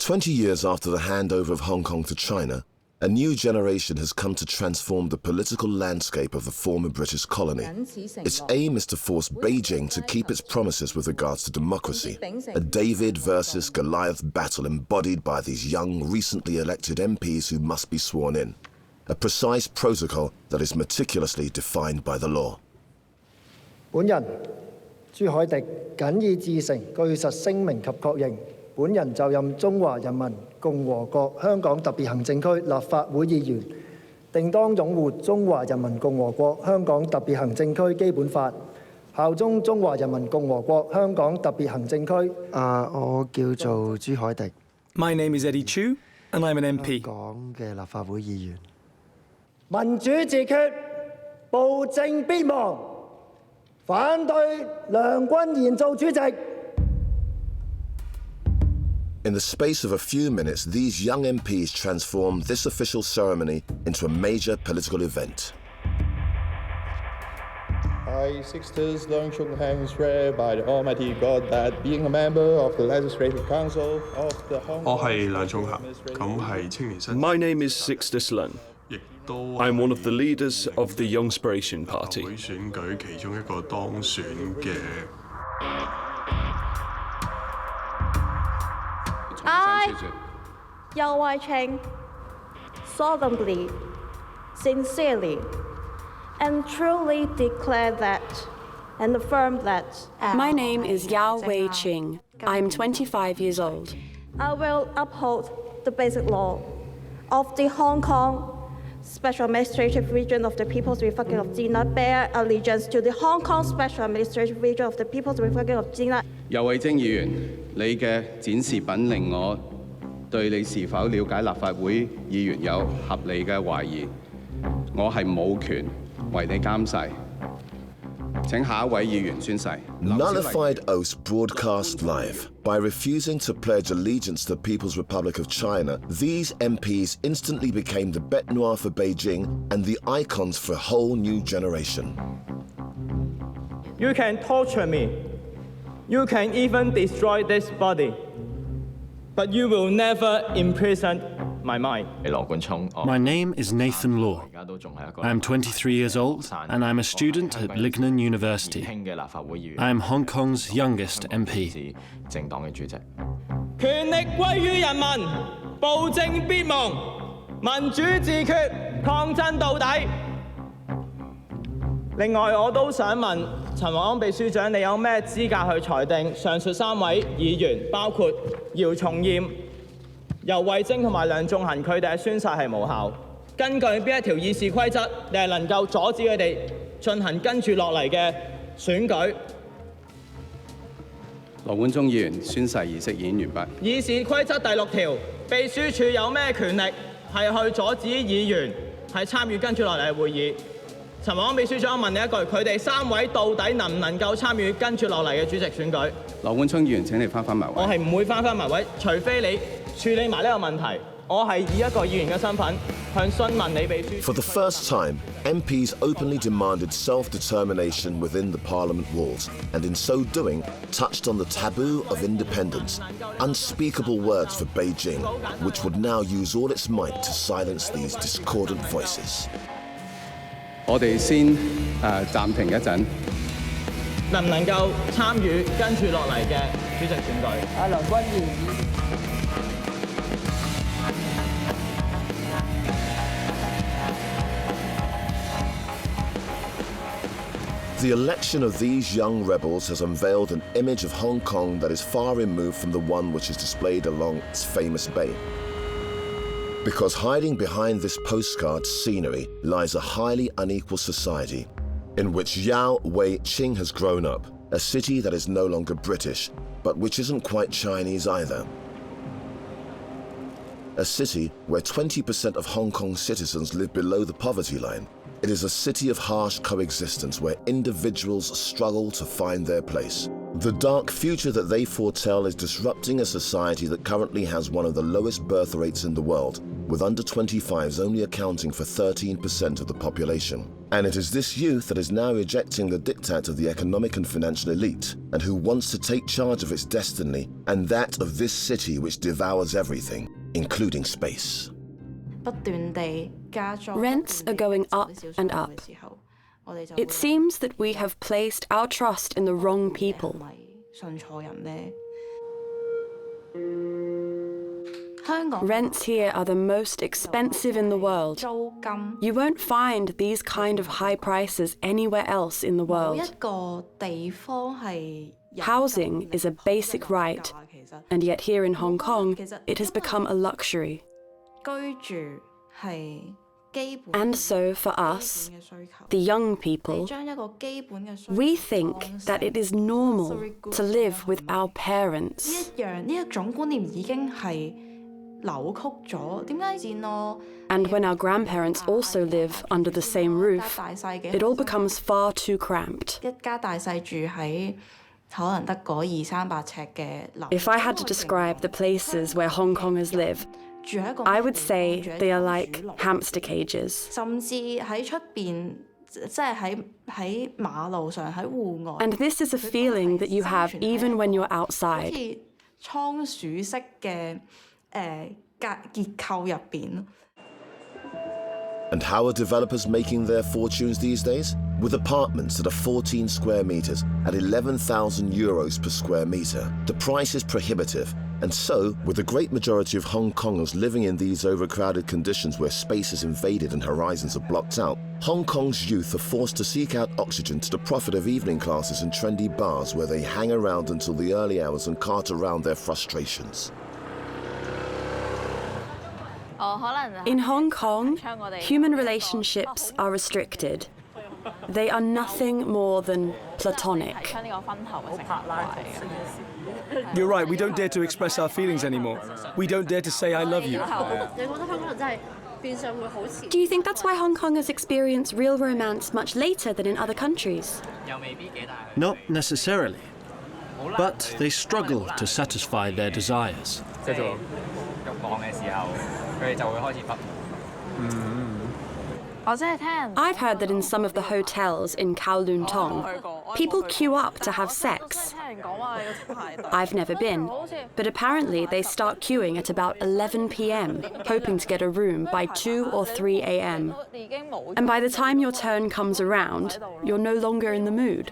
20 years after the handover of Hong Kong to China, a new generation has come to transform the political landscape of the former British colony. Its aim is to force Beijing to keep its promises with regards to democracy, a David versus Goliath battle embodied by these young, recently elected MPs who must be sworn in, a precise protocol that is meticulously defined by the law. 本人朱凱迪謹以至誠據實聲明及確認，本人就任中華人民共和國香港特別行政區立法會議員，定當擁護中華人民共和國香港特別行政區基本法，效忠中華人民共和國香港特別行政區。我叫做朱凱迪。My name is Eddie Chu, and I'm an MP. 香港嘅立法會議員。民主自決，暴政必亡。反對梁君彥做主席。In the space of a few minutes, these young MPs transformed this official ceremony into a major political event. I, Sixtus Leung Chung Hang, swear by the Almighty God that being a member of the Legislative Council of the Hong Kong... 我係梁頌恆，咁係青年新。My name is Sixtus Leung. I'm one of the leaders of the Youngspiration Party. 會選舉其中一個當選嘅。I, Yao Wai-cheng, solemnly, sincerely, and truly declare that and affirm that My name is Yao Wei-ching. I'm 25 years old. I will uphold the basic law of the Hong Kong Special Administrative Region of the People's Republic of China, bear allegiance to the Hong Kong Special Administrative Region of the People's Republic of China. 游蕙禎議員，你嘅展示品令我對你是否了解立法會議員有合理嘅懷疑。我係冇權為你監誓。請下一位議員宣誓。 Nullified oaths broadcast live. By refusing to pledge allegiance to the People's Republic of China, these MPs instantly became the bête noire for Beijing and the icons for a whole new generation. You can torture me. You can even destroy this body. But you will never imprison my mind. My name is Nathan Law. I'm 23 years old and I'm a student at Lignan University. I'm Hong Kong's youngest MP. 權力歸於人民，暴政必亡，民主自決，抗爭到底。另外，我都想問陳宏安秘書長，你有咩資格去裁定上述3位議員，包括姚松炎、游蕙禎同埋梁頌恆，佢哋嘅宣誓係無效？根據邊一條議事規則，你係能夠阻止佢哋進行跟住落嚟嘅選舉？羅冠聰議員宣誓儀式已經完畢。議事規則第6條，秘書處有咩權力係去阻止議員係參與跟住落嚟嘅會議？陳宏安秘書長，我問你一句，佢哋3位到底能唔能夠參與跟住落嚟嘅主席選舉？羅冠聰議員，請你翻埋位。我係唔會翻埋位，除非你處理埋呢個問題。我係以一個議員嘅身份向詢問你秘書。 For the first time, MPs openly demanded self-determination within the Parliament walls, and in so doing, touched on the taboo of independence, unspeakable words for Beijing, which would now use all its might to silence these discordant voices. 我哋先暫停一陣。能唔能夠參與跟住落嚟嘅主席選舉？梁君彥。 The election of these young rebels has unveiled an image of Hong Kong that is far removed from the one which is displayed along its famous bay. Because hiding behind this postcard scenery lies a highly unequal society in which Yao Wei-ching has grown up, a city that is no longer British, but which isn't quite Chinese either. a city where 20% of Hong Kong's citizens live below the poverty line. It is a city of harsh coexistence where individuals struggle to find their place. The dark future that they foretell is disrupting a society that currently has one of the lowest birth rates in the world, with under 25s only accounting for 13% of the population. And it is this youth that is now rejecting the diktat of the economic and financial elite, and who wants to take charge of its destiny and that of this city which devours everything, including space. Rents are going up and up. It seems that we have placed our trust in the wrong people. Rents here are the most expensive in the world. You won't find these kind of high prices anywhere else in the world. Housing is a basic right, and yet here in Hong Kong, it has become a luxury. And so for us, the young people, we think that it is normal to live with our parents. And when our grandparents also live under the same roof, it all becomes far too cramped. If I had to describe the places where Hong Kongers live, I would say they are like hamster cages. And this is a feeling that you have even when you're outside. And how are developers making their fortunes these days? With apartments that are 14 square meters at 11,000 euros per square meter. The price is prohibitive. And so, with the great majority of Hong Kongers living in these overcrowded conditions where space is invaded and horizons are blocked out, Hong Kong's youth are forced to seek out oxygen to the profit of evening classes and trendy bars where they hang around until the early hours and cart around their frustrations. In Hong Kong, human relationships are restricted. They are nothing more than platonic. You're right, we don't dare to express our feelings anymore. We don't dare to say I love you. Do you think that's why Hong Kongers experience real romance much later than in other countries? Not necessarily, but they struggle to satisfy their desires. I've heard that in some of the hotels in Kowloon Tong, people queue up to have sex. I've never been, but apparently they start queuing at about 11 p.m, hoping to get a room by 2 or 3 a.m. And by the time your turn comes around, you're no longer in the mood.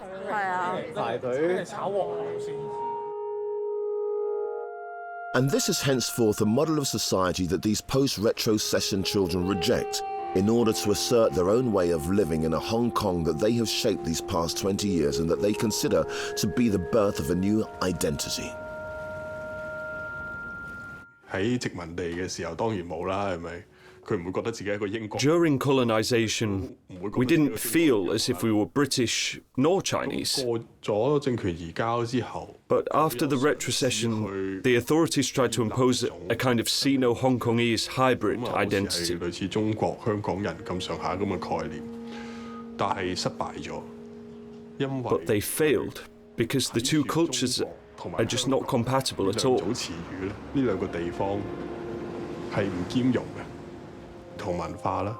And this is henceforth a model of society that these post-retrocession children reject in order to assert their own way of living in a Hong Kong that they have shaped these past 20 years and that they consider to be the birth of a new identity. 喺殖民地嘅時候當然冇啦，係咪？佢唔會覺得自己係一個英國。 During colonization, we didn't feel as if we were British nor Chinese. 過咗政權移交之後 But after the retrocession, the authorities tried to impose a kind of Sino-Hong Kongese hybrid identity. 類似中國香港人咁上下咁嘅概念，但係失敗咗，因為 But they failed because the two cultures are just not compatible at all. 早詞語咧，呢兩個地方係唔兼容嘅，同文化啦。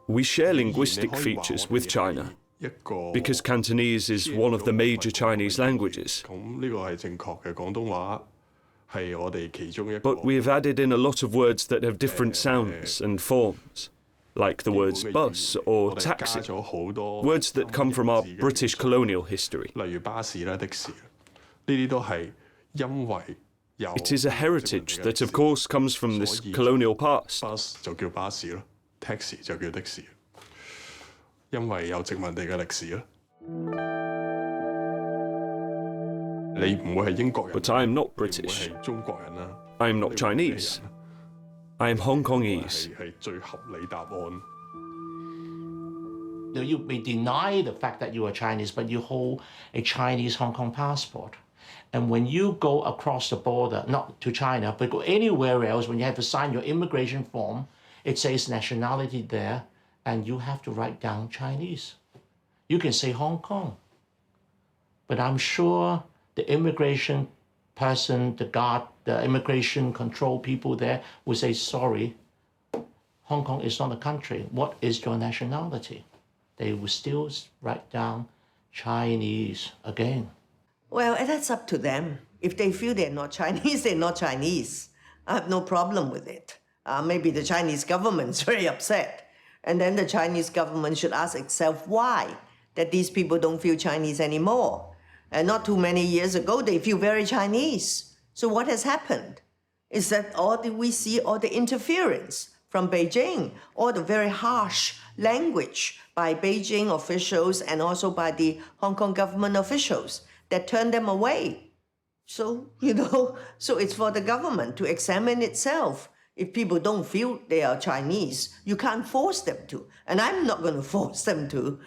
We share linguistic features with China because Cantonese is one of the major Chinese languages. 咁呢個係正確嘅，廣東話係我哋其中一個。 But we have added in a lot of words that have different sounds and forms, like the words bus or taxi, words that come from our British colonial history. 例如巴士啦、的士，呢啲都係因為有。 It is a heritage that, of course, comes from this colonial past. Bus 就叫巴士咯 ，taxi 就叫的士，因為有殖民地嘅歷史啦。你唔會係英國人 But I am not British. 係中國人啦。 I am not Chinese. I am Hong Kongese. 係最合理答案。 You may deny the fact that you are Chinese, but you hold a Chinese Hong Kong passport. And when you go across the border, not to China, but go anywhere else, when you have to sign your immigration form, it says nationality there, and you have to write down Chinese. You can say Hong Kong, but I'm sure the immigration person, the guard, the immigration control people there will say, sorry, Hong Kong is not a country. What is your nationality? They will still write down Chinese again. Well, that's up to them. If they feel they're not Chinese, they're not Chinese. I have no problem with it. Maybe the Chinese government's very upset. And then the Chinese government should ask itself why that these people don't feel Chinese anymore. And not too many years ago, they feel very Chinese. So what has happened? Is that we see all the interference from Beijing, all the very harsh language by Beijing officials and also by the Hong Kong government officials that turned them away. So, so it's for the government to examine itself. If people don't feel they are Chinese, you can't force them to. And I'm not going to force them to.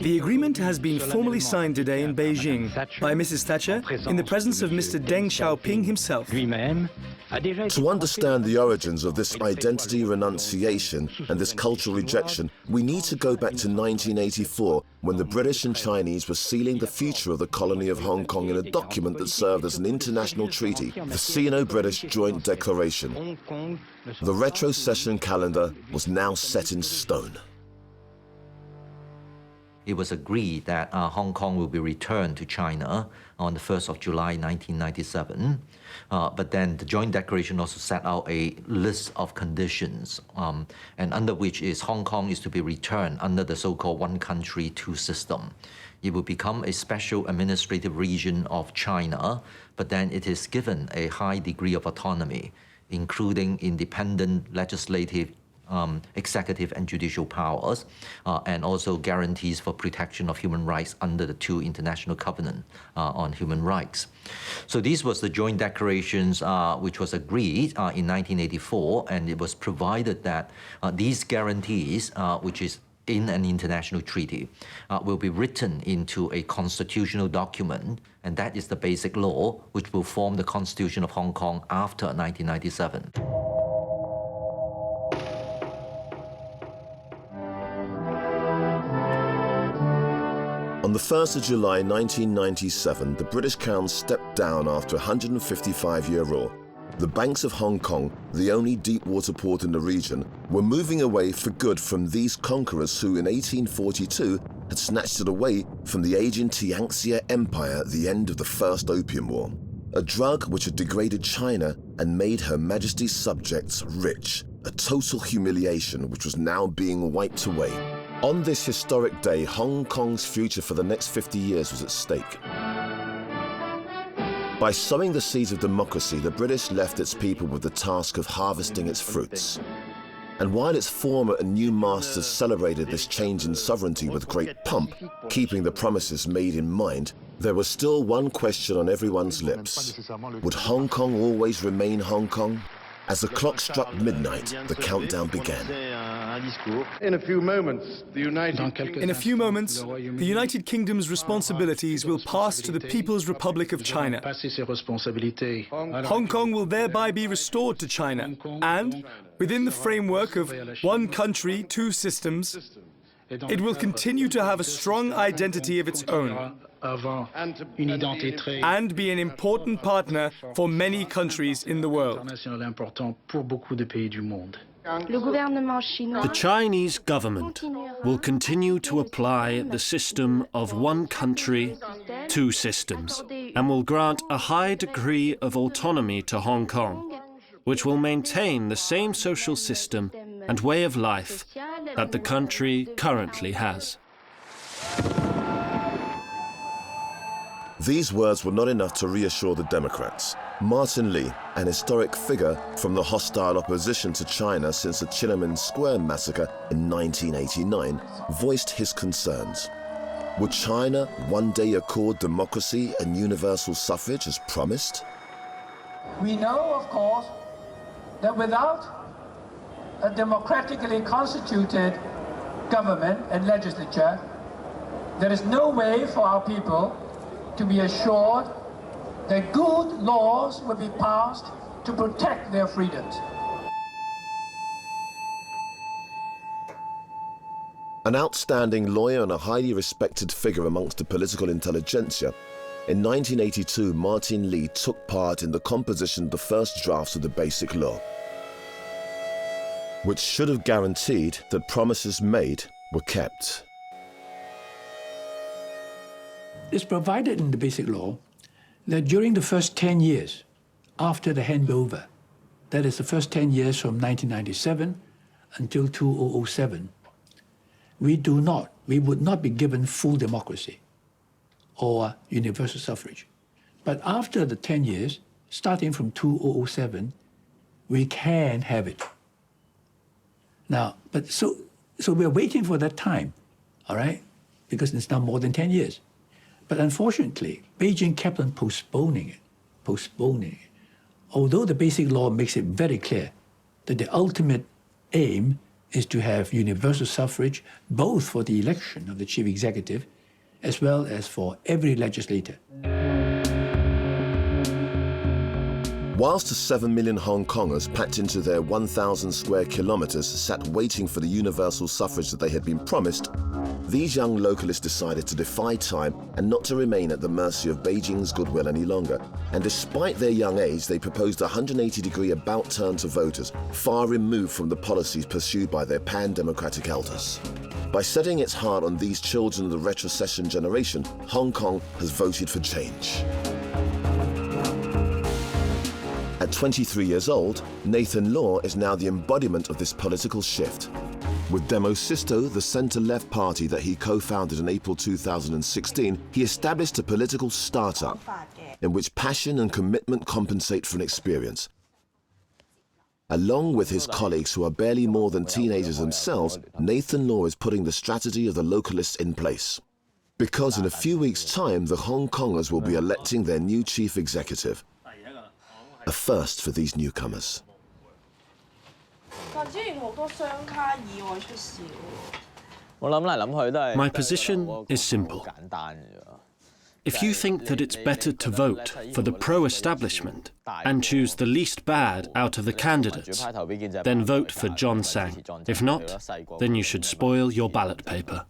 The agreement has been formally signed today in Beijing by Mrs. Thatcher in the presence of Mr. Deng Xiaoping himself. To understand the origins of this identity renunciation and this cultural rejection, we need to go back to 1984, when the British and Chinese were sealing the future of the colony of Hong Kong in a document that served as an international treaty, the Sino-British Joint Declaration. The retrocession calendar was now set in stone. It was agreed that Hong Kong will be returned to China on the 1st of July 1997. But then the Joint Declaration also set out a list of conditions, and under which is Hong Kong is to be returned under the so-called one country, two system. It will become a special administrative region of China, but then it is given a high degree of autonomy, including independent legislative, executive and judicial powers, and also guarantees for protection of human rights under the two international covenants on human rights. So these was the joint declarations which was agreed in 1984, and it was provided that these guarantees, which is in an international treaty, will be written into a constitutional document, and that is the basic law which will form the Constitution of Hong Kong after 1997. On the 1st of July 1997, the British Crown stepped down after a 155-year rule. The banks of Hong Kong, the only deep water port in the region, were moving away for good from these conquerors who in 1842 had snatched it away from the aging Tianxia Empire at the end of the First Opium War, a drug which had degraded China and made Her Majesty's subjects rich, a total humiliation which was now being wiped away. On this historic day, Hong Kong's future for the next 50 years was at stake. By sowing the seeds of democracy, the British left its people with the task of harvesting its fruits. And while its former and new masters celebrated this change in sovereignty with great pomp, keeping the promises made in mind, there was still one question on everyone's lips. Would Hong Kong always remain Hong Kong? As the clock struck midnight, the countdown began. In a few moments, the United Kingdom's responsibilities will pass to the People's Republic of China. Hong Kong will thereby be restored to China, and, within the framework of one country, two systems, it will continue to have a strong identity of its own and be an important partner for many countries in the world. The Chinese government will continue to apply the system of one country, two systems, and will grant a high degree of autonomy to Hong Kong, which will maintain the same social system and way of life that the country currently has. These words were not enough to reassure the Democrats. Martin Lee, an historic figure from the hostile opposition to China since the Tiananmen Square massacre in 1989, voiced his concerns. Would China one day accord democracy and universal suffrage as promised? We know, of course, that without a democratically constituted government and legislature, there is no way for our people to be assured that good laws will be passed to protect their freedoms. An outstanding lawyer and a highly respected figure amongst the political intelligentsia, in 1982 Martin Lee took part in the composition of the first drafts of the Basic Law, which should have guaranteed that promises made were kept. It's provided in the Basic Law that during the first 10 years after the handover, that is the first 10 years from 1997 until 2007, we would not be given full democracy or universal suffrage. But after the 10 years, starting from 2007, we can have it. Now, so we're waiting for that time, all right? Because it's now more than 10 years. But unfortunately, Beijing kept on postponing it. Although the Basic Law makes it very clear that the ultimate aim is to have universal suffrage both for the election of the chief executive as well as for every legislator. Whilst the 7 million Hong Kongers packed into their 1,000 square kilometres sat waiting for the universal suffrage that they had been promised, these young localists decided to defy time and not to remain at the mercy of Beijing's goodwill any longer. And despite their young age, they proposed a 180-degree about turn to voters, far removed from the policies pursued by their pan-democratic elders. By setting its heart on these children of the retrocession generation, Hong Kong has voted for change. At 23 years old, Nathan Law is now the embodiment of this political shift. With Demosisto, the centre-left party that he co-founded in April 2016, he established a political startup in which passion and commitment compensate for an experience. Along with his colleagues who are barely more than teenagers themselves, Nathan Law is putting the strategy of the localists in place. Because in a few weeks' time, the Hong Kongers will be electing their new chief executive. A first for these newcomers. My position is simple. If you think that it's better to vote for the pro-establishment and choose the least bad out of the candidates, then vote for John Tsang. If not, then you should spoil your ballot paper.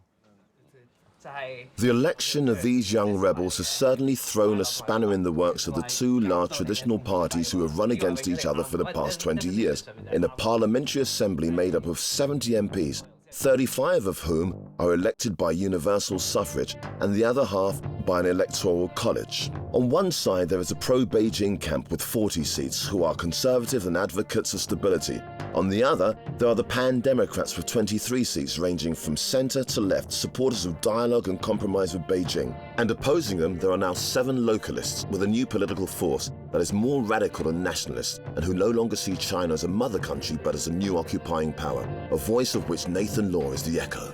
The election of these young rebels has certainly thrown a spanner in the works of the two large traditional parties who have run against each other for the past 20 years, in a parliamentary assembly made up of 70 MPs, 35 of whom are elected by universal suffrage and the other half by an electoral college. On one side, there is a pro-Beijing camp with 40 seats who are conservative and advocates of stability. On the other, there are the pan-Democrats with 23 seats ranging from centre to left, supporters of dialogue and compromise with Beijing. And opposing them, there are now 7 localists with a new political force that is more radical and nationalist and who no longer see China as a mother country but as a new occupying power, a voice of which Nathan Law is the echo.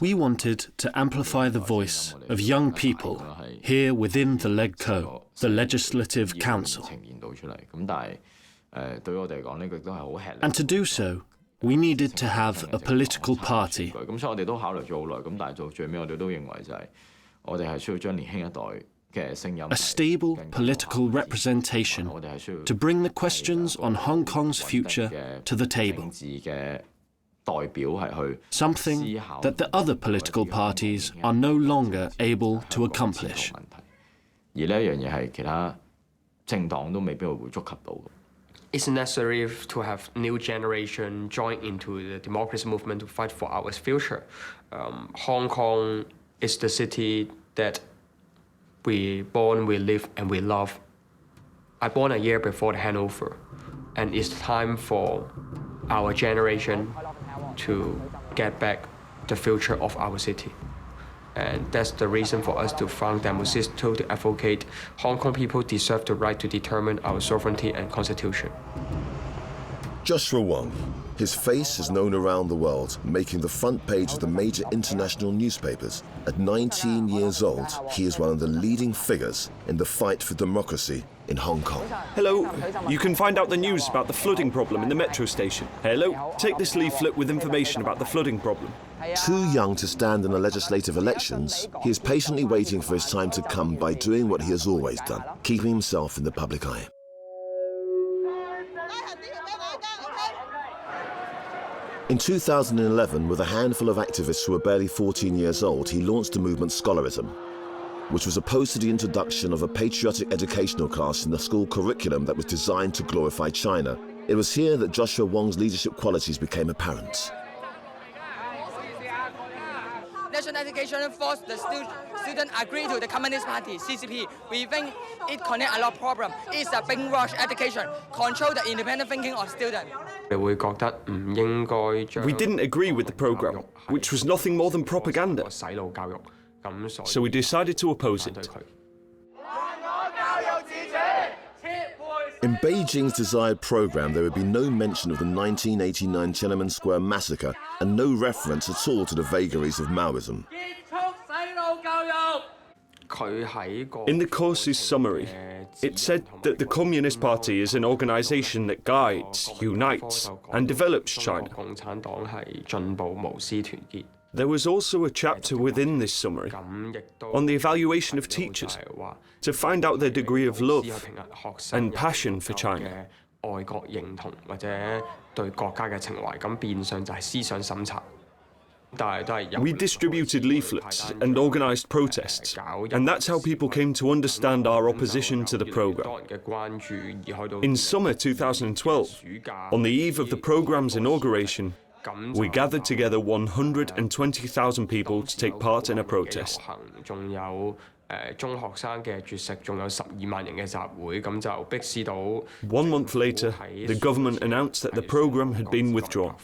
We wanted to amplify the voice of young people here within the LegCo, the Legislative Council. And to do so, we needed to have a political party. A stable political representation to bring the questions on Hong Kong's future to the table. Something that the other political parties are no longer able to accomplish. It's necessary to have new generation join into the democracy movement to fight for our future. Hong Kong is the city that we born, we live, and we love. I born a year before the handover, and it's time for our generation to get back the future of our city. And that's the reason for us to found Demosisto to advocate Hong Kong people deserve the right to determine our sovereignty and constitution. Joshua Wong. His face is known around the world, making the front page of the major international newspapers. At 19 years old, he is one of the leading figures in the fight for democracy in Hong Kong. Hello, you can find out the news about the flooding problem in the metro station. Hello, take this leaflet with information about the flooding problem. Too young to stand in the legislative elections, he is patiently waiting for his time to come by doing what he has always done, keeping himself in the public eye. In 2011, with a handful of activists who were barely 14 years old, he launched the movement Scholarism, which was opposed to the introduction of a patriotic educational class in the school curriculum that was designed to glorify China. It was here that Joshua Wong's leadership qualities became apparent. National Education forced the student agree to the Communist Party, CCP. We think it connect a lot of problems. It's a brainwash education, control the independent thinking of students. We didn't agree with the program, which was nothing more than propaganda. So we decided to oppose it. In Beijing's desired program, there would be no mention of the 1989 Tiananmen Square massacre and no reference at all to the vagaries of Maoism. In the course's summary, it said that the Communist Party is an organization that guides, unites, and develops China. There was also a chapter within this summary on the evaluation of teachers to find out their degree of love and passion for China. We distributed leaflets and organized protests, and that's how people came to understand our opposition to the program. In summer 2012, on the eve of the program's inauguration, we gathered together 120,000 people to take part in a protest. 1 month later, the government announced that the program had been withdrawn.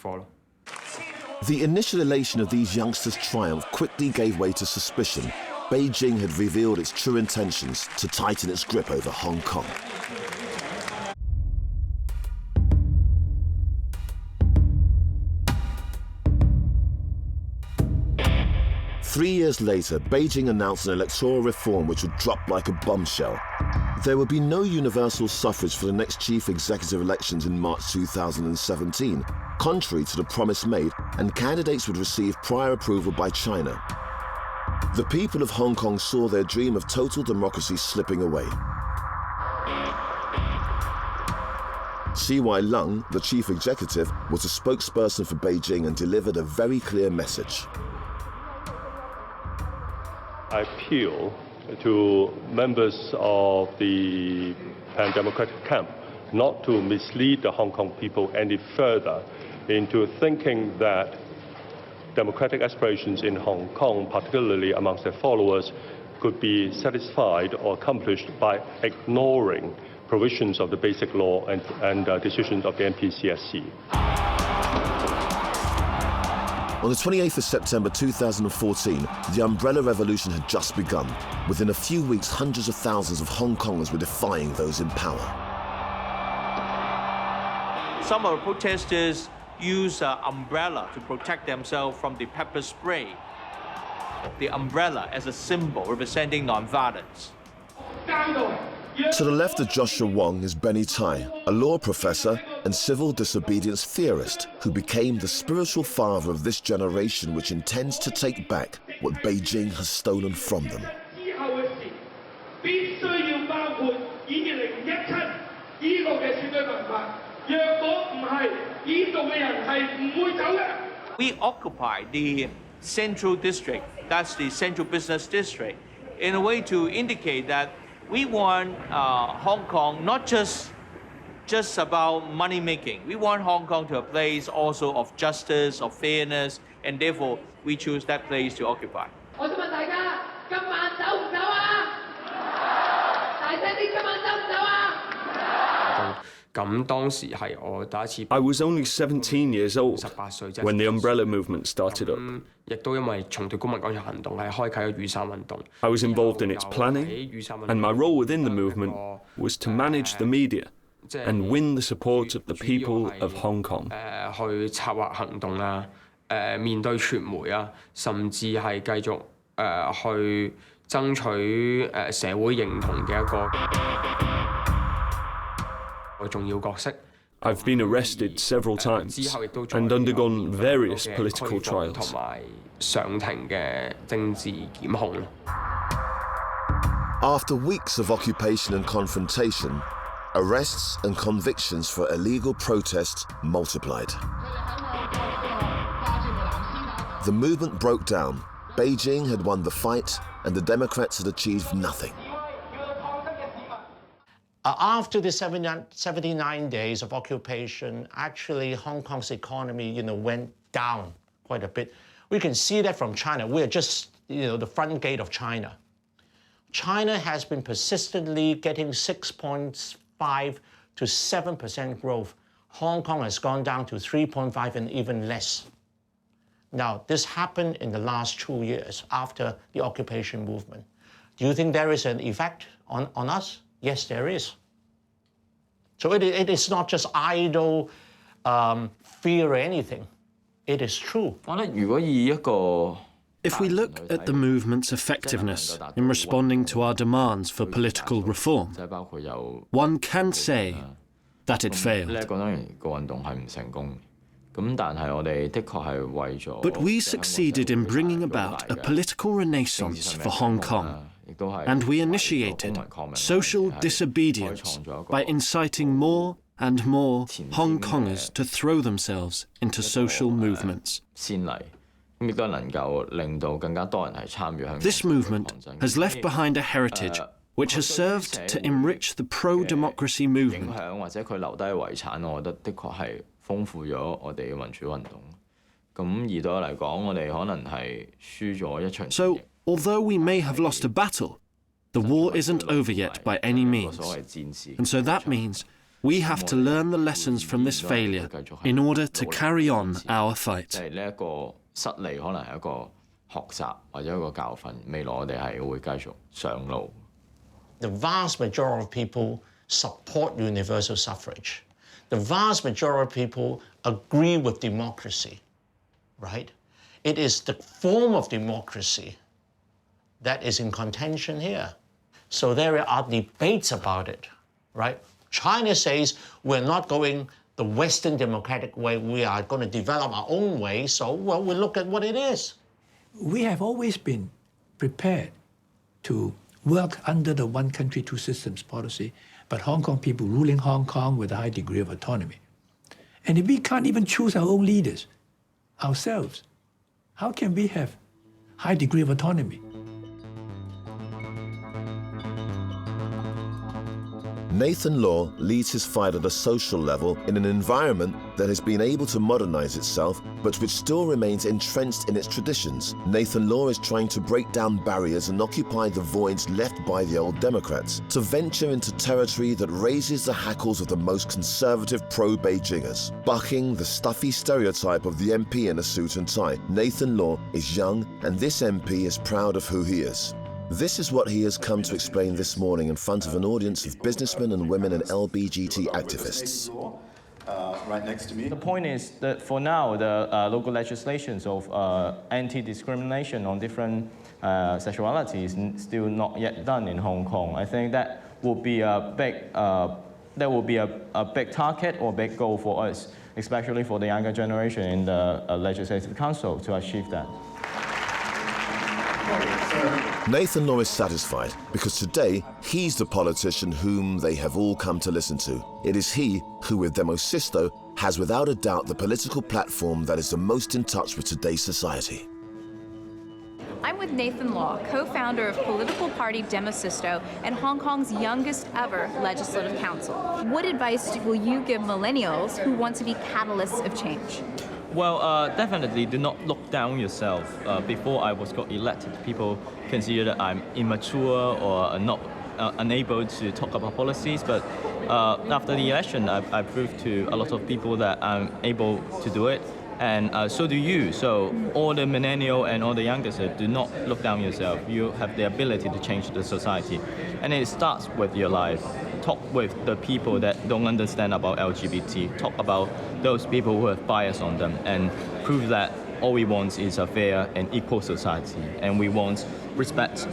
The initial elation of these youngsters' triumph quickly gave way to suspicion. Beijing had revealed its true intentions to tighten its grip over Hong Kong. Three years later, Beijing announced an electoral reform which would drop like a bombshell. There would be no universal suffrage for the next chief executive elections in March 2017, contrary to the promise made, and candidates would receive prior approval by China. The people of Hong Kong saw their dream of total democracy slipping away. C.Y. Leung, the chief executive, was a spokesperson for Beijing and delivered a very clear message. I appeal to members of the pan-democratic camp not to mislead the Hong Kong people any further into thinking that democratic aspirations in Hong Kong, particularly amongst their followers, could be satisfied or accomplished by ignoring provisions of the Basic Law and decisions of the NPCSC. On the 28th of September 2014, the Umbrella Revolution had just begun. Within a few weeks, hundreds of thousands of Hong Kongers were defying those in power. Some of the protesters use an umbrella to protect themselves from the pepper spray. The umbrella as a symbol representing non-violence. To the left of Joshua Wong is Benny Tai, a law professor and civil disobedience theorist who became the spiritual father of this generation which intends to take back what Beijing has stolen from them. We occupy the central district, that's the central business district, in a way to indicate that we want Hong Kong not just about money making. We want Hong Kong to a place also of justice, of fairness, and therefore we choose that place to occupy. I was only 17 years old when the Umbrella movement started up. I was involved in its planning, and my role within the movement was to manage the media and win the support of the people of Hong Kong. 去策劃行動啊，面對傳媒啊，甚至係繼續去爭取社會認同嘅一個重要角色。 I've been arrested several times and undergone various political trials. 同埋上庭嘅政治檢控。 After weeks of occupation and confrontation, arrests and convictions for illegal protests multiplied. The movement broke down. Beijing had won the fight, and the Democrats had achieved nothing. After the 79 days of occupation, actually Hong Kong's economy, went down quite a bit. We can see that from China. We're just, the front gate of China. China has been persistently getting 6.5 to 7% growth. Hong Kong has gone down to 3.5 and even less. Now, this happened in the last 2 years after the occupation movement. Do you think there is an effect on us? Yes, there is. So it is not just idle fear or anything. It is true. If we look at the movement's effectiveness in responding to our demands for political reform, one can say that it failed. But we succeeded in bringing about a political renaissance for Hong Kong, and we initiated social disobedience by inciting more and more Hong Kongers to throw themselves into social movements. This movement has left behind a heritage which has served to enrich the pro-democracy movement. So, although we may have lost a battle, the war isn't over yet by any means. And so that means we have to learn the lessons from this failure in order to carry on our fight. 失利可能係一個學習或者一個教訓，未來我哋係會繼續上路。The vast majority of people support universal suffrage. The vast majority of people agree with democracy, right? It is the form of democracy that is in contention here. So there are debates about it, right? China says we're not going the Western democratic way, we are going to develop our own way, so, well, we look at what it is. We have always been prepared to work under the one country, two systems policy, but Hong Kong people ruling Hong Kong with a high degree of autonomy. And if we can't even choose our own leaders ourselves, how can we have high degree of autonomy? Nathan Law leads his fight at a social level in an environment that has been able to modernize itself, but which still remains entrenched in its traditions. Nathan Law is trying to break down barriers and occupy the voids left by the old Democrats, to venture into territory that raises the hackles of the most conservative pro-Beijingers. Bucking the stuffy stereotype of the MP in a suit and tie, Nathan Law is young, and this MP is proud of who he is. This is what he has come to explain this morning in front of an audience of businessmen and women and LBGT activists. Right next to me. The point is that for now, the local legislations of anti-discrimination on different sexualities is still not yet done in Hong Kong. I think that will be a big big target or big goal for us, especially for the younger generation in the Legislative Council to achieve that. Nathan Law is satisfied because today he's the politician whom they have all come to listen to. It is he who, with Demo Sisto, has without a doubt the political platform that is the most in touch with today's society. I'm with Nathan Law, co-founder of political party Demo Sisto and Hong Kong's youngest ever legislative council. What advice will you give millennials who want to be catalysts of change? Well, definitely do not look down yourself. Before I got elected, people consider that I'm immature or not unable to talk about policies. But after the election, I proved to a lot of people that I'm able to do it. And so do you. So all the millennial and all the youngsters, do not look down yourself. You have the ability to change the society. And it starts with your life. Talk with the people that don't understand about LGBT. Talk about those people who have bias on them and prove that all we want is a fair and equal society. And we want respect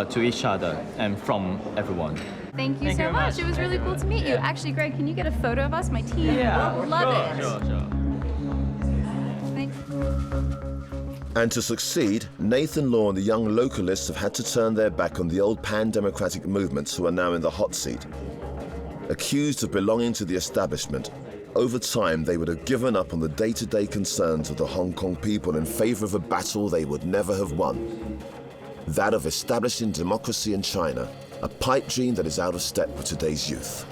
to each other and from everyone. Thank you so much. It was really cool to meet you. Actually, Greg, can you get a photo of us? My team will love it. Sure. Thanks. And to succeed, Nathan Law and the young localists have had to turn their back on the old pan-democratic movements who are now in the hot seat. Accused of belonging to the establishment, over time they would have given up on the day-to-day concerns of the Hong Kong people in favour of a battle they would never have won. That of establishing democracy in China, a pipe dream that is out of step with today's youth.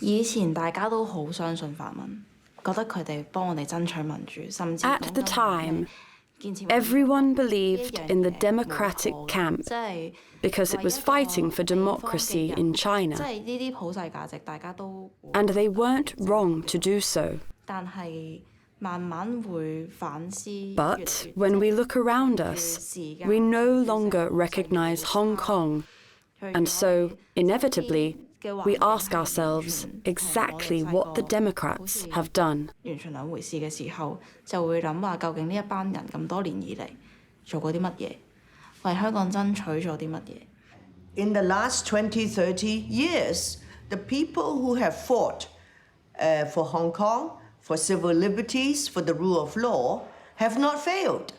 以前大家都好相信泛民，覺得佢哋幫我哋爭取民主，甚至 At the time, everyone believed in the democratic camp because it was fighting for democracy in China. 即係呢啲普世價值，大家都 And they weren't wrong to do so. 但係慢慢會反思。 But when we look around us, we no longer recognize Hong Kong. And so, inevitably, we ask ourselves exactly what the Democrats have done. 完全兩回事嘅時候，就會諗話究竟呢一班人咁多年以嚟做過啲乜嘢，為香港爭取咗啲乜嘢。 In the last 20, 30 years, the people who have fought for Hong Kong, for civil liberties, for the rule of law, have not failed.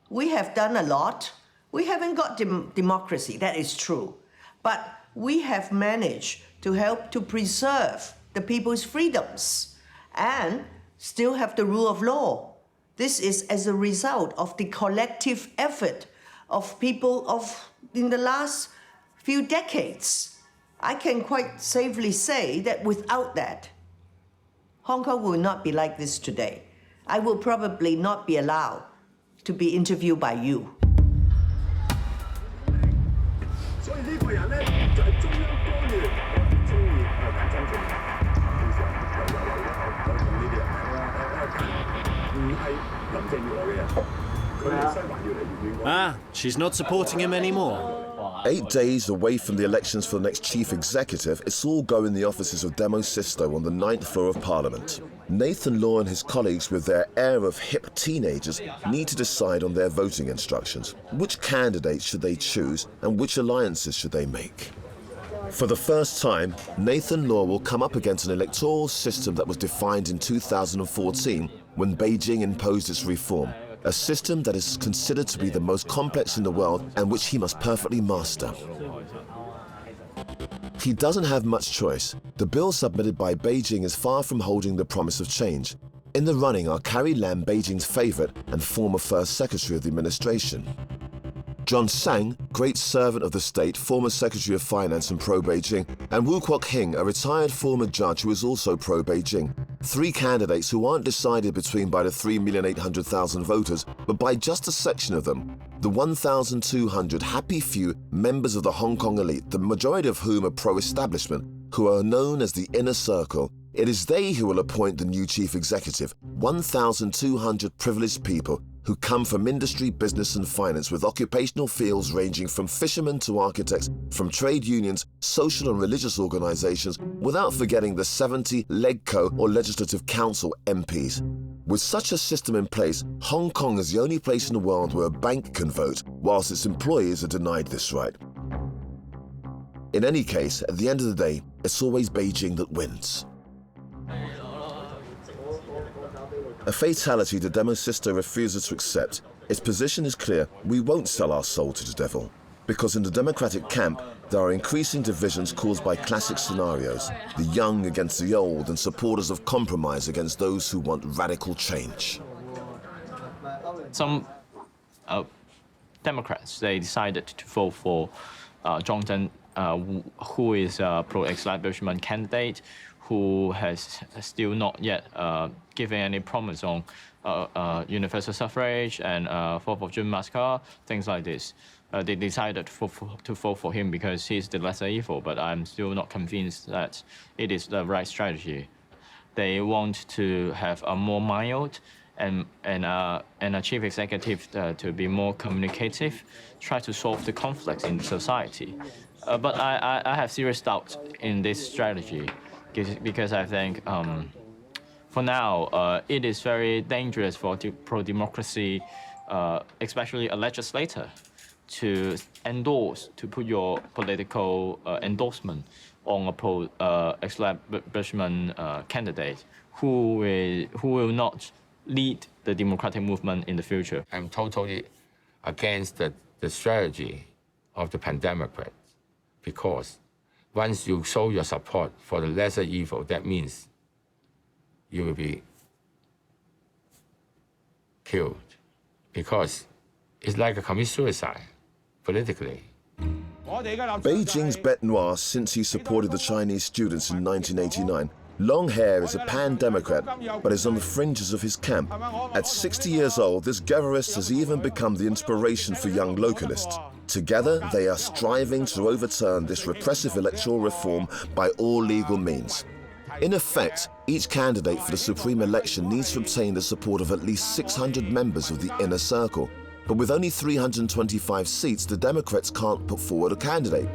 We have done a lot. We haven't got democracy, that is true. But we have managed to help to preserve the people's freedoms and still have the rule of law. This is as a result of the collective effort of people in the last few decades. I can quite safely say that without that, Hong Kong will not be like this today. I will probably not be allowed to be interviewed by you. She's not supporting him anymore. 8 days away from the elections for the next chief executive, it's all go in the offices of Demo Sisto on the 9th floor of Parliament. Nathan Law and his colleagues, with their air of hip teenagers, need to decide on their voting instructions. Which candidates should they choose and which alliances should they make? For the first time, Nathan Law will come up against an electoral system that was defined in 2014 when Beijing imposed its reform. A system that is considered to be the most complex in the world and which he must perfectly master. He doesn't have much choice. The bill submitted by Beijing is far from holding the promise of change. In the running are Carrie Lam, Beijing's favourite and former First Secretary of the administration. John Tsang, great servant of the state, former Secretary of Finance and pro-Beijing, and Wu Kwok-hing, a retired former judge who is also pro-Beijing. 3 candidates who aren't decided between by the 3,800,000 voters, but by just a section of them. The 1,200 happy few members of the Hong Kong elite, the majority of whom are pro-establishment, who are known as the Inner Circle. It is they who will appoint the new chief executive, 1,200 privileged people who come from industry, business and finance with occupational fields ranging from fishermen to architects, from trade unions, social and religious organisations, without forgetting the 70 LegCo or Legislative Council MPs. With such a system in place, Hong Kong is the only place in the world where a bank can vote, whilst its employees are denied this right. In any case, at the end of the day, it's always Beijing that wins. A fatality that Demo Sisto refuses to accept. Its position is clear: we won't sell our soul to the devil. Because in the democratic camp, there are increasing divisions caused by classic scenarios, the young against the old and supporters of compromise against those who want radical change. Some Democrats, they decided to vote for Zhong Zhen, who is a pro-establishment candidate, who has still not yet given any promise on universal suffrage and 4th of June massacre, things like this. they decided to vote for him because he's the lesser evil, but I'm still not convinced that it is the right strategy. They want to have a more mild and a chief executive to be more communicative, try to solve the conflicts in society. But I have serious doubts in this strategy because I think for now it is very dangerous for pro-democracy, especially a legislator, to put your political endorsement on a pro-establishment candidate who will not lead the democratic movement in the future. I'm totally against the strategy of the pan-democrats because once you show your support for the lesser evil, that means you will be killed because it's like a commit suicide politically. Beijing's bête noire since he supported the Chinese students in 1989. Long Hair is a pan-democrat, but is on the fringes of his camp. At 60 years old, this guerrillist has even become the inspiration for young localists. Together, they are striving to overturn this repressive electoral reform by all legal means. In effect, each candidate for the Supreme election needs to obtain the support of at least 600 members of the inner circle. But with only 325 seats, the Democrats can't put forward a candidate.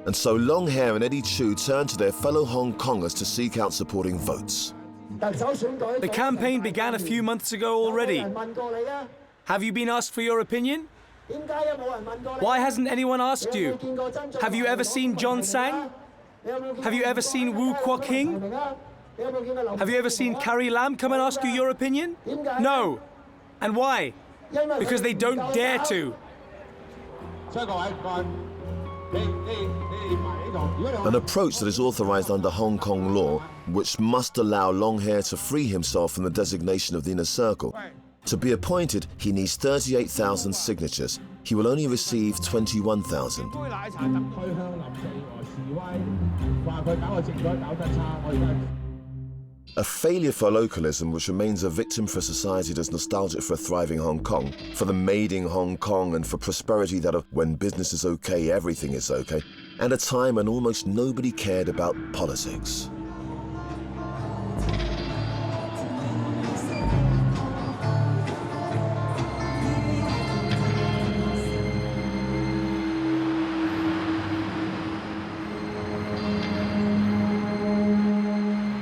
And so Long Hair and Eddie Chu turn to their fellow Hong Kongers to seek out supporting votes. The campaign began a few months ago already. Have you been asked for your opinion? Why hasn't anyone asked you? Have you ever seen John Tsang? Have you ever seen Wu Kwok-hing? Have you ever seen Carrie Lam come and ask you your opinion? No. And why? Because they don't dare to. An approach that is authorized under Hong Kong law, which must allow Long Hair to free himself from the designation of the inner circle. To be appointed, he needs 38,000 signatures. He will only receive 21,000. A failure for localism, which remains a victim for a society that's nostalgic for a thriving Hong Kong, for the maiding Hong Kong, and for prosperity that when business is okay, everything is okay, and a time when almost nobody cared about politics.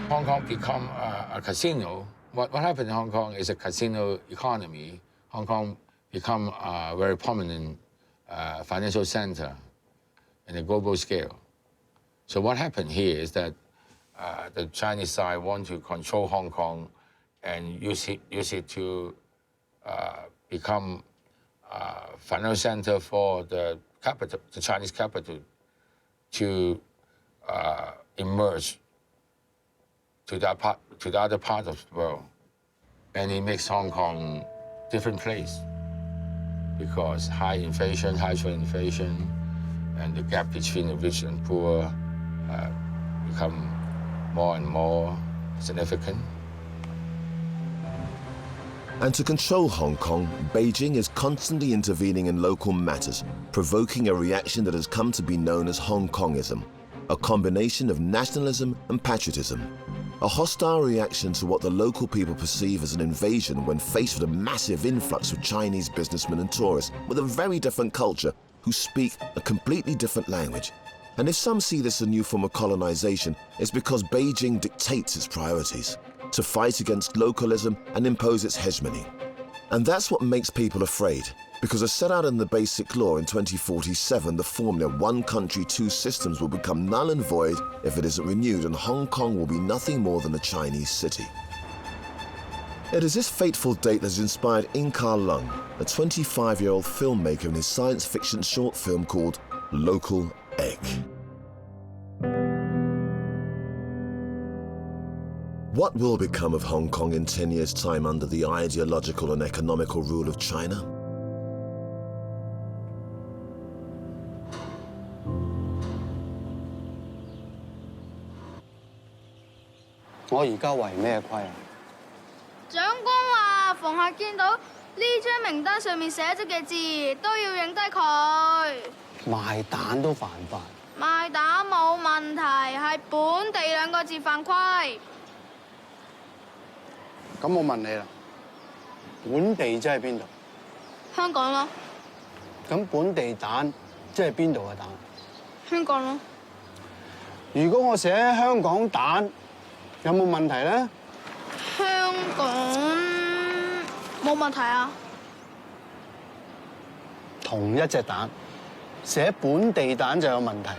Hong Kong become a casino. What happened in Hong Kong is a casino economy. Hong Kong become a very prominent financial center in a global scale. So what happened here is that the Chinese side want to control Hong Kong and use it to become a financial center for the capital, the Chinese capital, to emerge to the other part of the world. And it makes Hong Kong a different place because high inflation, high inflation, and the gap between the rich and poor become more and more significant. And to control Hong Kong, Beijing is constantly intervening in local matters, provoking a reaction that has come to be known as Hong Kongism, a combination of nationalism and patriotism. A hostile reaction to what the local people perceive as an invasion when faced with a massive influx of Chinese businessmen and tourists with a very different culture who speak a completely different language. And if some see this as a new form of colonization, it's because Beijing dictates its priorities to fight against localism and impose its hegemony. And that's what makes people afraid, because as set out in the Basic Law in 2047, the formula one country, two systems will become null and void if it isn't renewed, and Hong Kong will be nothing more than a Chinese city. It is this fateful date that has inspired Incar Lung, a 25-year-old filmmaker, in his science fiction short film called Local Egg. What will become of Hong Kong in 10 years' time under the ideological and economical rule of China? 呢張名單上面寫咗嘅字都要影低佢。賣蛋都犯法。賣蛋冇問題，係本地兩個字犯規。咁我問你啦，本地即係邊度？香港咯。咁本地蛋即係邊度嘅蛋？香港咯。如果我寫香港蛋，有冇問題咧？香港冇問題啊。同一隻蛋，寫本地蛋就有問題，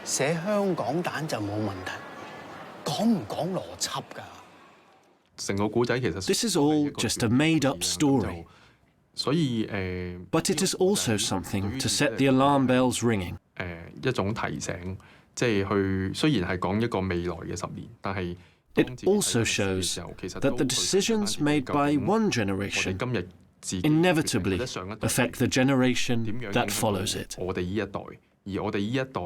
寫香港蛋就冇問題。講唔講邏輯㗎？成個古仔其實 This is all just a made-up story. 所以But it is also something to set the alarm bells ringing. 一種提醒，即係去雖然係講一個未來嘅10年，但係 It also shows that the decisions made by one generation inevitably affect the generation that follows it. 我哋呢一代，而我哋呢一代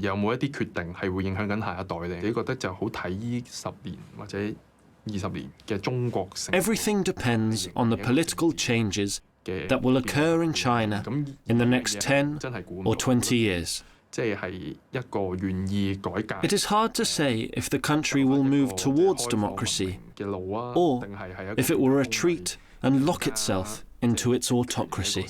有冇一啲決定係會影響緊下一代咧？你覺得就好睇呢10年或者20年嘅中國成。Everything depends on the political changes that will occur in China in the next 10 or 20 years. It is hard to say if the country will move towards democracy or if it will retreat and lock itself into its autocracy.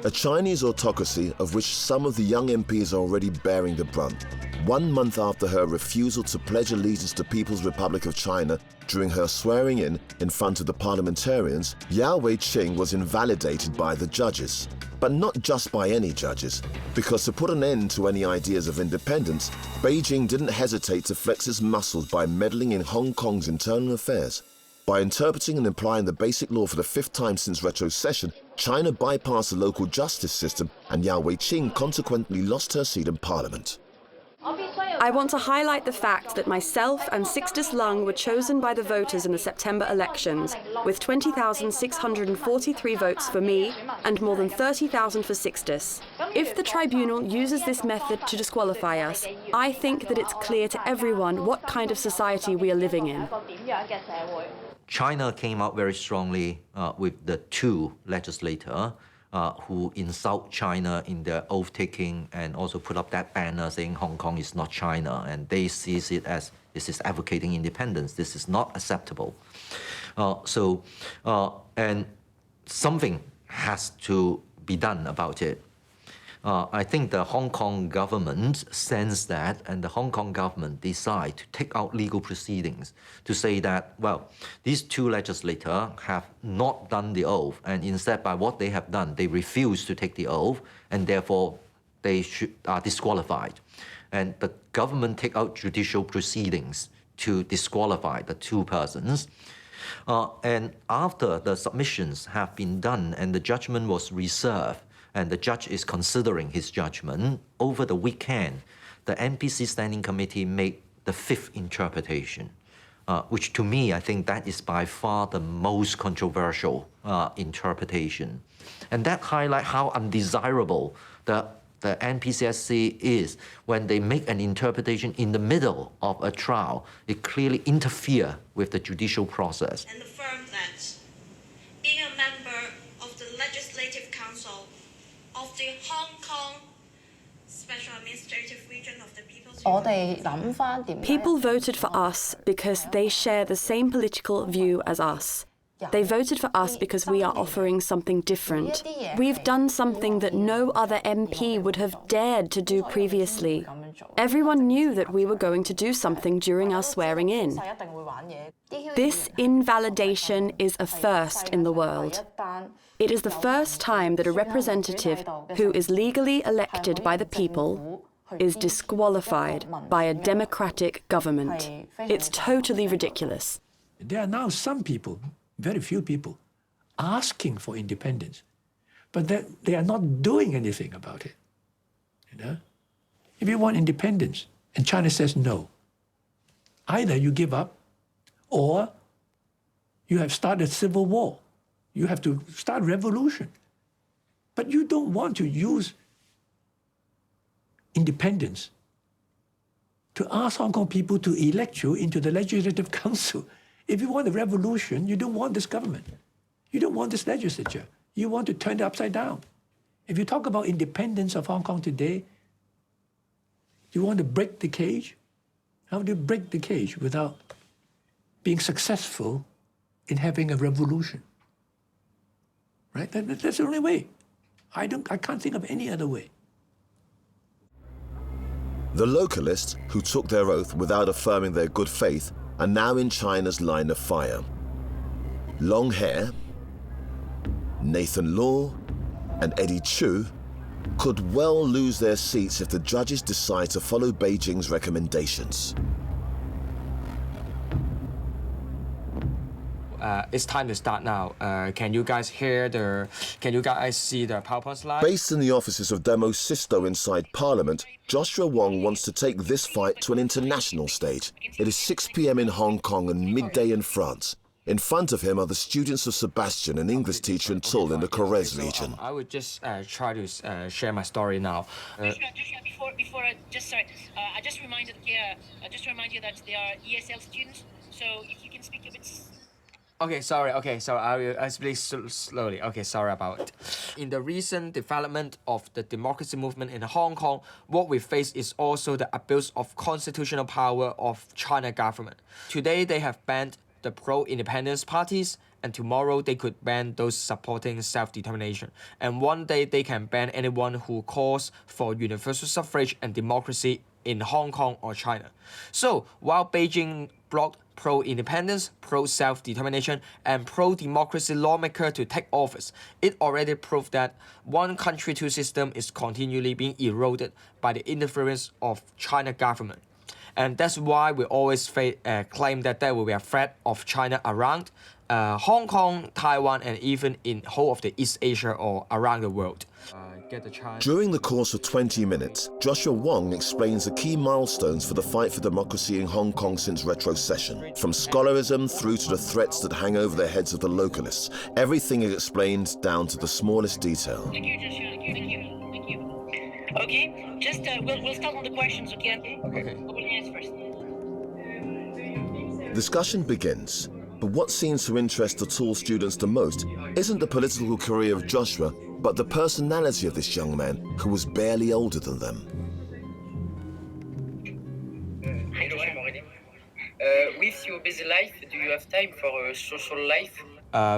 A Chinese autocracy of which some of the young MPs are already bearing the brunt. 1 month after her refusal to pledge allegiance to People's Republic of China during her swearing in front of the parliamentarians, Yao Wei-ching was invalidated by the judges. But not just by any judges, because to put an end to any ideas of independence, Beijing didn't hesitate to flex its muscles by meddling in Hong Kong's internal affairs. By interpreting and applying the Basic Law for the 5th time since retrocession, China bypassed the local justice system and Yao Wei-ching consequently lost her seat in parliament. I want to highlight the fact that myself and Sixtus Lung were chosen by the voters in the September elections, with 20,643 votes for me and more than 30,000 for Sixtus. If the tribunal uses this method to disqualify us, I think that it's clear to everyone what kind of society we are living in. China came out very strongly with the two legislators who insult China in their oath-taking and also put up that banner saying Hong Kong is not China, and they see it as this is advocating independence. This is not acceptable. And something has to be done about it. I think the Hong Kong government sensed that, and the Hong Kong government decided to take out legal proceedings to say that, well, these two legislators have not done the oath, and instead by what they have done, they refuse to take the oath, and therefore they are disqualified. And the government take out judicial proceedings to disqualify the two persons. And after the submissions have been done and the judgment was reserved, and the judge is considering his judgment, over the weekend, the NPC Standing Committee made the 5th interpretation, which to me, I think that is by far the most controversial interpretation. And that highlights how undesirable the NPCSC is when they make an interpretation in the middle of a trial. It clearly interferes with the judicial process. And affirm that being a member of the Legislative Council of the Hong Kong Special Administrative Region of the People's Republic. People voted for us because they share the same political view as us. They voted for us because we are offering something different. We've done something that no other MP would have dared to do previously. Everyone knew that we were going to do something during our swearing in. This invalidation is a first in the world. It is the first time that a representative who is legally elected by the people is disqualified by a democratic government. It's totally ridiculous. There are now some people, very few people, asking for independence, but they are not doing anything about it. You know? If you want independence, and China says no, either you give up, or you have started civil war. You have to start revolution. But you don't want to use independence to ask Hong Kong people to elect you into the Legislative Council. If you want a revolution, you don't want this government. You don't want this legislature. You want to turn it upside down. If you talk about independence of Hong Kong today, you want to break the cage? How do you break the cage without being successful in having a revolution? Right? That's the only way. I can't think of any other way. The localists, who took their oath without affirming their good faith, are now in China's line of fire. Long Hair, Nathan Law, and Eddie Chu could well lose their seats if the judges decide to follow Beijing's recommendations. It's time to start now. Can you guys see the PowerPoint slide? Based in the offices of Demo Sisto inside Parliament, Joshua Wong wants to take this fight to an international stage. It is 6 p.m. in Hong Kong and midday in France. In front of him are the students of Sebastian, an English teacher in Tulle in the Corrèze region. I would just try to share my story now. I just remind you that they are ESL students. So if you can speak a bit. Okay, sorry, I will speak slowly. Okay, sorry about it. In the recent development of the democracy movement in Hong Kong, what we face is also the abuse of constitutional power of China government. Today, they have banned the pro-independence parties, and tomorrow they could ban those supporting self-determination. And one day they can ban anyone who calls for universal suffrage and democracy in Hong Kong or China. So, while Beijing blocked pro-independence, pro-self-determination, and pro-democracy lawmaker to take office, it already proved that one country, two system is continually being eroded by the interference of China government. And that's why we always claim that there will be a threat of China around Hong Kong, Taiwan, and even in whole of the East Asia or around the world. During the course of 20 minutes, Joshua Wong explains the key milestones for the fight for democracy in Hong Kong since retrocession. From scholarism through to the threats that hang over the heads of the localists, everything is explained down to the smallest detail. Thank you, Joshua. Thank you. Okay, just we'll start on the questions, okay? Okay. First. Discussion begins, but what seems to interest the Tulle students the most isn't the political career of Joshua, but the personality of this young man who was barely older than them. With your busy life, do you have time for a social life?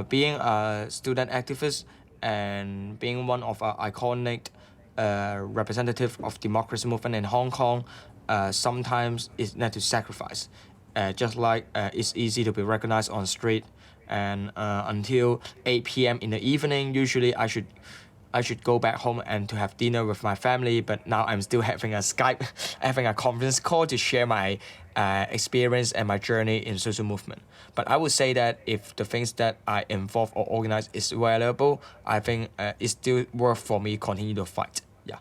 Being a student activist and being one of our iconic representative of democracy movement in Hong Kong, sometimes it's need to sacrifice. Just like it's easy to be recognized on street, and until 8 p.m. in the evening, usually I should go back home and to have dinner with my family. But now I'm still having a Skype, having a conference call to share my experience and my journey in social movement. But I would say that if the things that I involve or organize is valuable, I think it's still worth for me continue to fight. Yeah.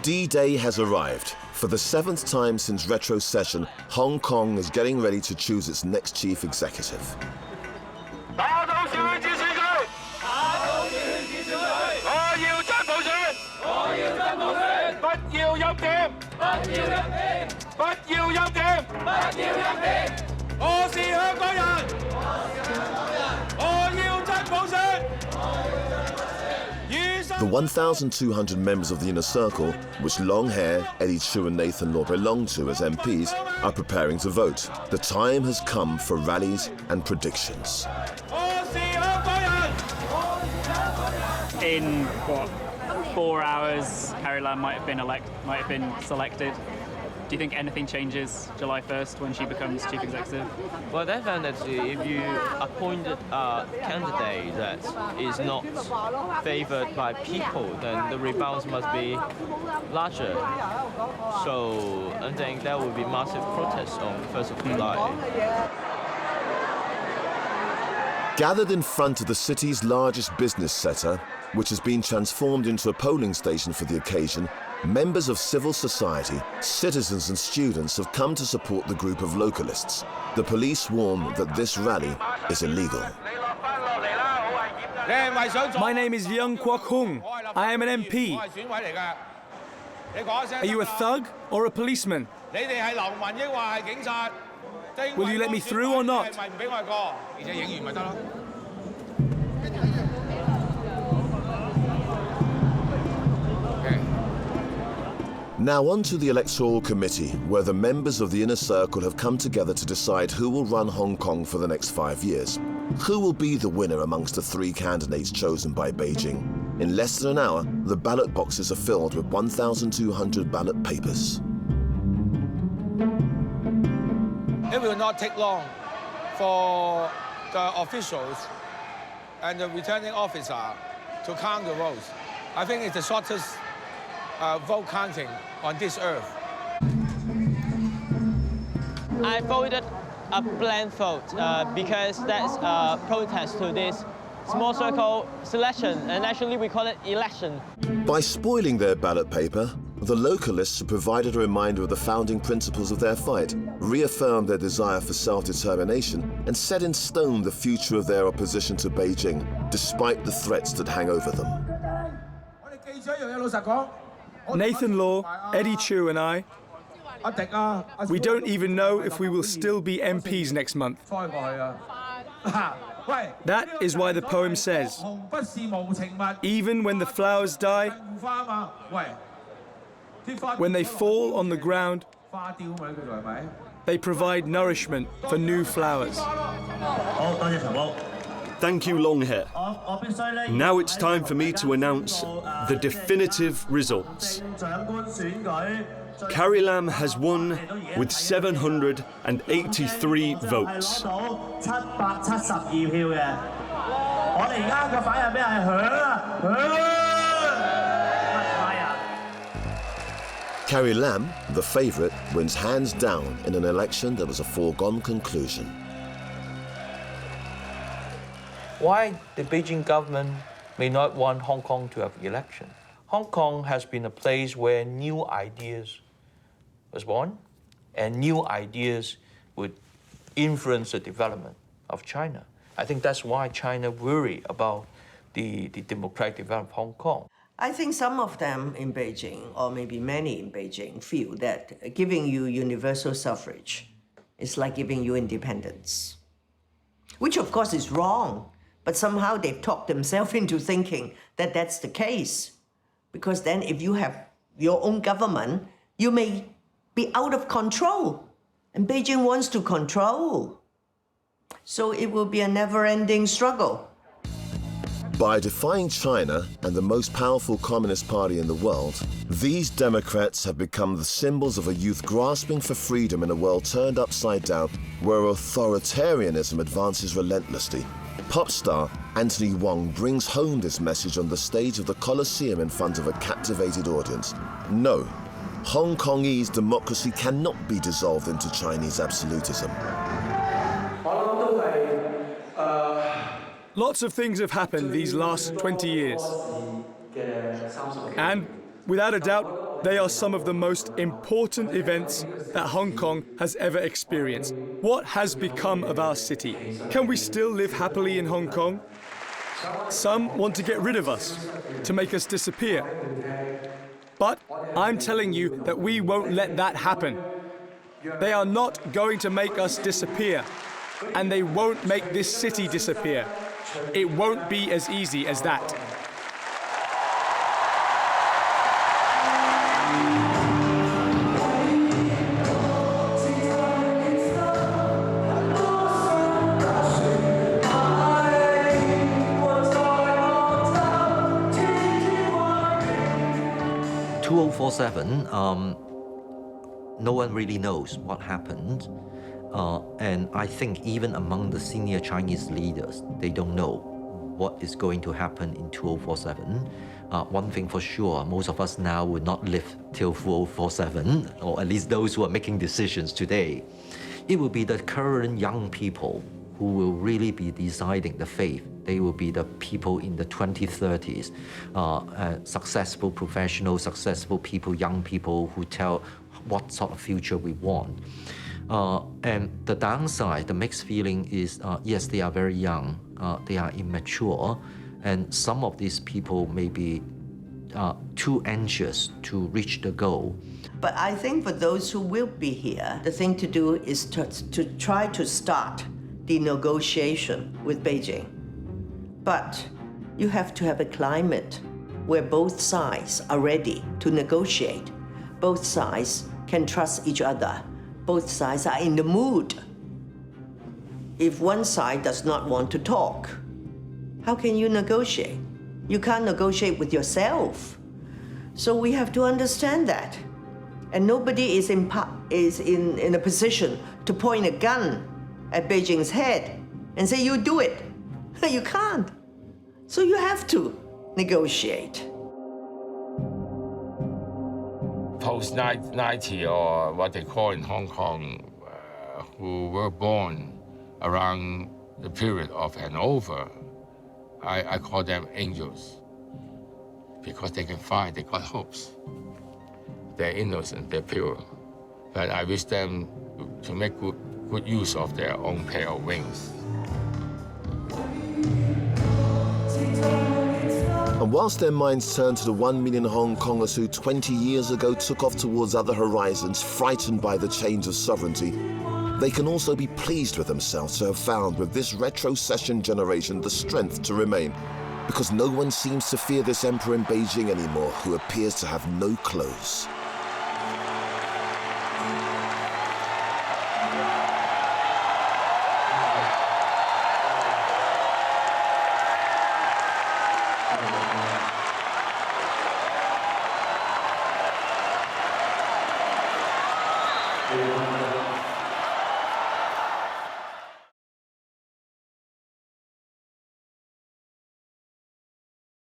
D-Day has arrived. For the 7th time since retrocession, Hong Kong is getting ready to choose its next chief executive. The 1,200 members of the Inner Circle, which Long Hair, Eddie Chu and Nathan Law belong to as MPs, are preparing to vote. The time has come for rallies and predictions. In, 4 hours, Carrie Lam might have been selected. Do you think anything changes July 1st when she becomes chief executive? Well, definitely, if you appoint a candidate that is not favored by people, then the rebounds must be larger. So I think there will be massive protests on 1st of July. Gathered in front of the city's largest business centre, which has been transformed into a polling station for the occasion, members of civil society, citizens and students have come to support the group of localists. The police warn that this rally is illegal. My name is Leung Kwok Hung. I am an MP. Are you a thug or a policeman? Will you let me through or not? Now on to the Electoral Committee, where the members of the Inner Circle have come together to decide who will run Hong Kong for the next 5 years. Who will be the winner amongst the 3 candidates chosen by Beijing? In less than an hour, the ballot boxes are filled with 1,200 ballot papers. It will not take long for the officials and the returning officer to count the votes. I think it's the shortest vote counting on this earth. I voted a blank vote because that's a protest to this small circle selection, and actually we call it election. By spoiling their ballot paper, the localists have provided a reminder of the founding principles of their fight, reaffirmed their desire for self-determination, and set in stone the future of their opposition to Beijing, despite the threats that hang over them. Nathan Law, Eddie Chu and I, we don't even know if we will still be MPs next month. That is why the poem says, even when the flowers die, when they fall on the ground, they provide nourishment for new flowers. Thank you, Longhair. Now it's time for me to announce the definitive results. Carrie Lam has won with 783 votes. Carrie Lam, the favourite, wins hands down in an election that was a foregone conclusion. Why the Beijing government may not want Hong Kong to have election? Hong Kong has been a place where new ideas was born, and new ideas would influence the development of China. I think that's why China worry about the democratic development of Hong Kong. I think some of them in Beijing, or maybe many in Beijing, feel that giving you universal suffrage is like giving you independence, which of course is wrong, but somehow they've talked themselves into thinking that that's the case. Because then if you have your own government, you may be out of control, and Beijing wants to control. So it will be a never-ending struggle. By defying China and the most powerful communist party in the world, these Democrats have become the symbols of a youth grasping for freedom in a world turned upside down, where authoritarianism advances relentlessly. Pop star Anthony Wong brings home this message on the stage of the Colosseum in front of a captivated audience. No, Hong Kongese democracy cannot be dissolved into Chinese absolutism. Lots of things have happened these last 20 years. And without a doubt, they are some of the most important events that Hong Kong has ever experienced. What has become of our city? Can we still live happily in Hong Kong? Some want to get rid of us, to make us disappear. But I'm telling you that we won't let that happen. They are not going to make us disappear, and they won't make this city disappear. It won't be as easy as that. No one really knows what happened. And I think even among the senior Chinese leaders, they don't know what is going to happen in 2047. One thing for sure, most of us now will not live till 2047, or at least those who are making decisions today. It will be the current young people who will really be deciding the fate. They will be the people in the 2030s, successful professionals, successful people, young people who tell what sort of future we want. And the downside, the mixed feeling is, yes, they are very young, they are immature, And some of these people may be too anxious to reach the goal. But I think for those who will be here, the thing to do is to try to start the negotiation with Beijing. But you have to have a climate where both sides are ready to negotiate. Both sides can trust each other. Both sides are in the mood. If one side does not want to talk, how can you negotiate? You can't negotiate with yourself. So we have to understand that. And nobody is in a position to point a gun at Beijing's head and say, you do it. You can't. So you have to negotiate. Post-90, or what they call in Hong Kong, who were born around the period of Hanover, I call them angels, because they can fly, they got hopes. They're innocent, they're pure. But I wish them to make good use of their own pair of wings. And whilst their minds turn to the 1 million Hong Kongers who 20 years ago took off towards other horizons, frightened by the change of sovereignty, they can also be pleased with themselves to have found with this retrocession generation the strength to remain, because no one seems to fear this emperor in Beijing anymore who appears to have no clothes. Thank you.